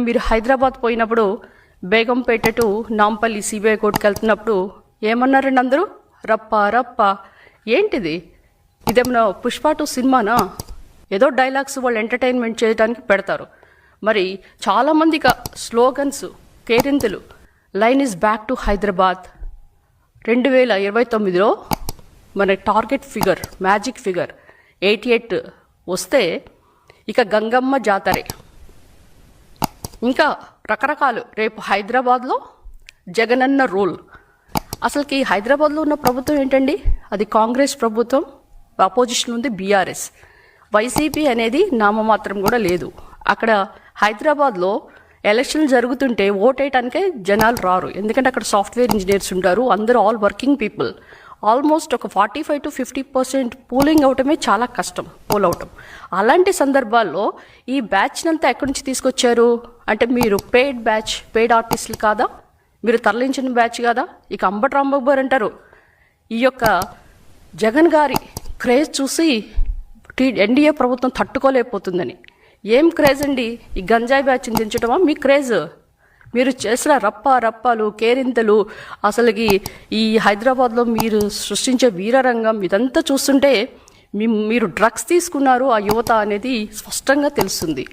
మీరు హైదరాబాద్ పోయినప్పుడు Begumpet to Nampally CBI కోర్టుకి వెళ్తున్నప్పుడు ఏమన్నారండి అందరూ? రప్ప రప్ప. ఏంటిది? ఇదేమన్నా పుష్ప 2 సినిమానా? ఏదో డైలాగ్స్ వాళ్ళు ఎంటర్టైన్మెంట్ చేయడానికి పెడతారు. మరి చాలామంది స్లోగన్స్, కేరింతలు, line is back to Hyderabad. 2029లో మన టార్గెట్ ఫిగర్, మ్యాజిక్ ఫిగర్ 88 వస్తే ఇక గంగమ్మ జాతరే, ఇంకా రకరకాలు. రేపు హైదరాబాద్లో జగనన్న రూల్. అసలుకి హైదరాబాద్లో ఉన్న ప్రభుత్వం ఏంటండి? అది కాంగ్రెస్ ప్రభుత్వం, అపోజిషన్ ఉంది బీఆర్ఎస్. వైసీపీ అనేది నామమాత్రం కూడా లేదు. అక్కడ హైదరాబాద్లో ఎలక్షన్లు జరుగుతుంటే ఓటేయటానికే జనాలు రారు. ఎందుకంటే అక్కడ సాఫ్ట్వేర్ ఇంజనీర్స్ ఉంటారు, అందరూ ఆల్ వర్కింగ్ పీపుల్. ఆల్మోస్ట్ ఒక 45 to 50% పోలింగ్ అవటమే చాలా కష్టం, పోల్ అవటం. అలాంటి సందర్భాల్లో ఈ బ్యాచ్నంతా ఎక్కడి నుంచి తీసుకొచ్చారు అంటే, మీరు పెయిడ్ బ్యాచ్, పెయిడ్ ఆర్టిస్టులు కాదా? మీరు తరలించిన బ్యాచ్ కాదా? ఇక అంబటి రాంబాబు గారు అంటారు, ఈ యొక్క జగన్ గారి క్రేజ్ చూసి ఎన్డీఏ ప్రభుత్వం తట్టుకోలేకపోతుందని. ఏం క్రేజ్ అండి? ఈ గంజాయి బ్యాచ్ని దించడమా మీ క్రేజ్? మీరు చేసిన రప్పాలు, కేరింతలు, అసలుకి ఈ హైదరాబాద్లో మీరు సృష్టించే వీరరంగం ఇదంతా చూస్తుంటే మీరు డ్రగ్స్ తీసుకున్నారు ఆ యువత అనేది స్పష్టంగా తెలుస్తుంది.